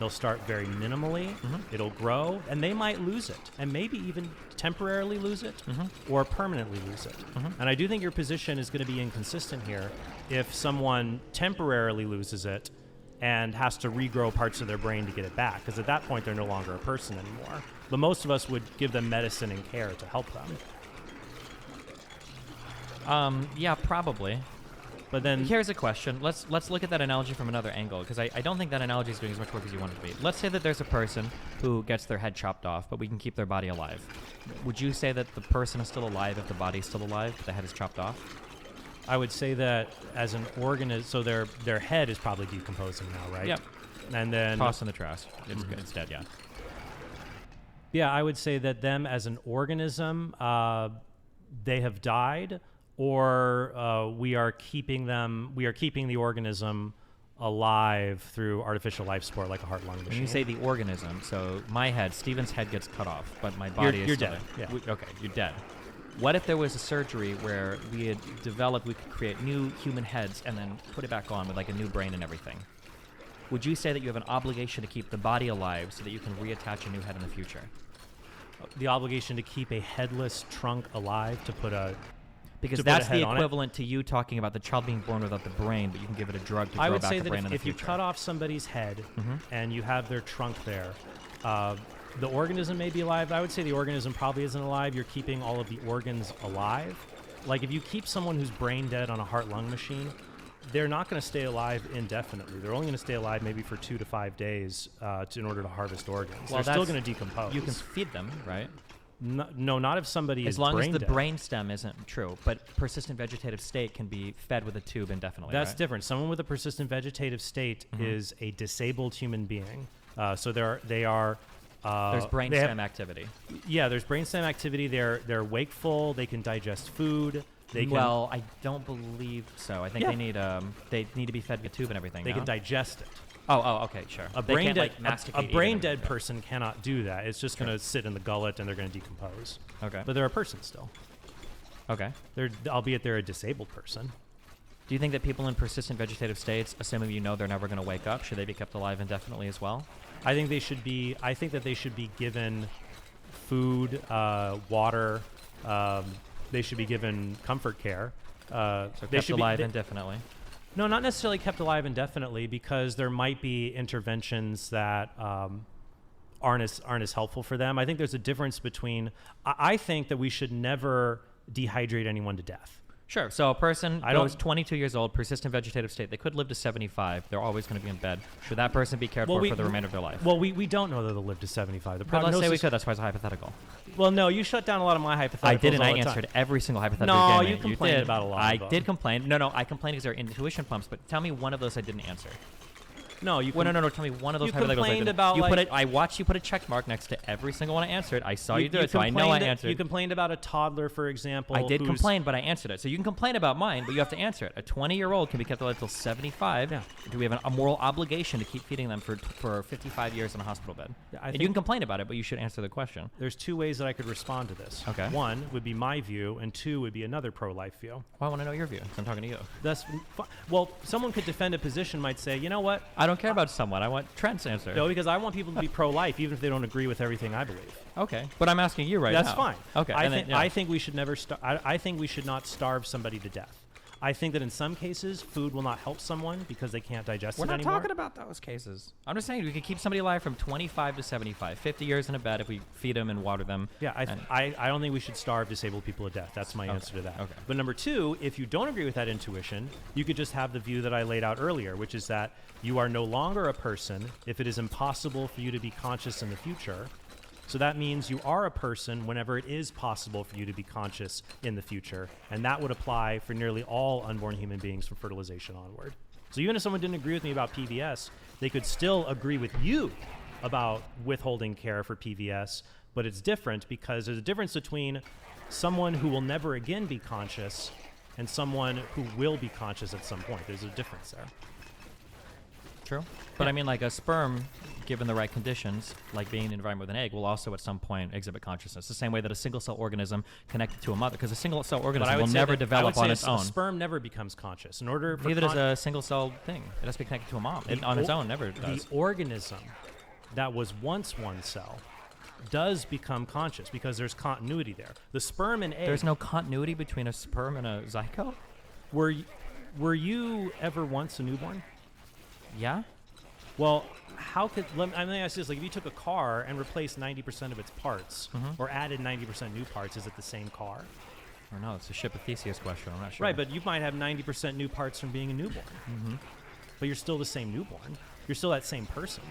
They'll start very minimally. It'll grow, and they might lose it, and maybe even temporarily lose it, or permanently lose it. And I do think your position is going to be inconsistent here if someone temporarily loses it and has to regrow parts of their brain to get it back, because at that point they're no longer a person anymore. But most of us would give them medicine and care to help them. Yeah, probably. But then Here's a question. Let's look at that analogy from another angle, because I don't think that analogy is doing as much work as you want it to be. Let's say that there's a person who gets their head chopped off, but we can keep their body alive. Would you say that the person is still alive if the body's still alive, but the head is chopped off? I would say that as an organism, so their head is probably decomposing now, right? Yep. And then Tossed in the trash. It's dead, yeah. Yeah, I would say that them as an organism, they have died, or we are keeping the organism alive through artificial life support, like a heart-lung machine. When you say the organism, so my head, Steven's head gets cut off, but my body is you're still dead. there. Yeah. Okay, you're dead. What if there was a surgery where we had developed, we could create new human heads and then put it back on with like a new brain and everything? Would you say that you have an obligation to keep the body alive so that you can reattach a new head in the future? The obligation to keep a headless trunk alive to put a Because to put a that's head the on it? equivalent to you talking about the child being born without the brain, but you can give it a drug to I grow would back say the that brain in the if you future. cut off somebody's head and you have their trunk there, the organism may be alive. I would say the organism probably isn't alive. You're keeping all of the organs alive. Like if you keep someone who's brain dead on a heart-lung machine, they're not going to stay alive indefinitely. They're only going to stay alive maybe for 2 to 5 days in order to harvest organs. Well, they're still going to decompose. You can feed them, right? No, not if somebody As is long as brain the dead. brain stem isn't true, but persistent vegetative state can be fed with a tube indefinitely. That's right? different. Someone with a persistent vegetative state is a disabled human being. So they are. There's brain they have- stem activity. Yeah, there's brainstem activity. They're wakeful. They can digest food. They can, Well, I don't believe so. I think Yeah. they need to be fed with a tube and everything. they no? can digest it. Oh, okay, sure. A They brain can't, dead like, masticate, a eat brain it, dead person cannot do that. It's just going to sit in the gullet and they're going to decompose. Okay. But they're a person still. Okay. Albeit they're a disabled person. Do you think that people in persistent vegetative states, assuming you know they're never going to wake up, should they be kept alive indefinitely as well? I think that they should be given food, water. They should be given comfort care. So they kept should alive be, indefinitely. No, not necessarily kept alive indefinitely, because there might be interventions that aren't as helpful for them. I think there's a difference between. I think that we should never dehydrate anyone to death. Sure. So a person I goes don't- 22 years old, persistent vegetative state. They could live to 75. They're always going to be in bed. Should that person be cared for the remainder of their life? Well, we don't know that they'll live to 75. The But let's say we prognosis- could. That's why it's a hypothetical. Well, no, you shut down a lot of my hypotheticals. I didn't. all I the time. answered every single hypothetical. No, you you gave me. complained did. about a lot I of them. did complain. No, I complained because they're intuition pumps. But tell me one of those I didn't answer. No, you. Well, no. Tell me one of those you hypotheticals I complained didn't. about, You put like- it. I watched you put a check mark next to every single one I answered. I saw you do it, so I know I answered. You complained about a toddler, for example. I did who's- complain, but I answered it. So you can complain about mine, but you have to answer it. A 20-year-old can be kept alive until 75. Yeah. Do we have a moral obligation to keep feeding them for 55 years in a hospital bed? Yeah, I And think- you can complain about it, but you should answer the question. There's 2 ways that I could respond to this. Okay. 1 would be my view, and 2 would be another pro-life view. Well, I want to know your view. 'Cause I'm talking to you. Well, someone could defend a position, might say, you know what? I don't care about someone. I want Trent's answer. No, because I want people to be pro-life, even if they don't agree with everything I believe. Okay, but I'm asking you right now. That's fine. Okay, I think we should never. I think we should not starve somebody to death. I think that in some cases, food will not help someone because they can't digest we're it not anymore. talking about those cases. I'm just saying we could keep somebody alive from 25 to 75, 50 years in a bed if we feed them and water them. Yeah, I don't think we should starve disabled people to death. That's my answer to that. Okay. But number 2, if you don't agree with that intuition, you could just have the view that I laid out earlier, which is that you are no longer a person if it is impossible for you to be conscious in the future. So that means you are a person whenever it is possible for you to be conscious in the future. And that would apply for nearly all unborn human beings from fertilization onward. So even if someone didn't agree with me about PVS, they could still agree with you about withholding care for PVS. But it's different because there's a difference between someone who will never again be conscious and someone who will be conscious at some point. There's a difference there. True. But I mean, like a sperm, given the right conditions, like being in an environment with an egg, will also at some point exhibit consciousness. The same way that a single-cell organism connected to a mother, because a single-cell organism will never develop on its own. A sperm never becomes conscious. In order for Neither does a single-cell thing. It has to be connected to a mom. On its own, never does. The organism that was once one cell does become conscious because there's continuity there. The sperm and egg. There's no continuity between a sperm and a zygote? Were you ever once a newborn? Yeah? Well, how could let me ask you this: like, if you took a car and replaced 90% of its parts, or added 90% new parts, is it the same car? Or no, it's a Ship of Theseus question. I'm not sure. Right, but you might have 90% new parts from being a newborn. But you're still the same newborn. You're still that same person.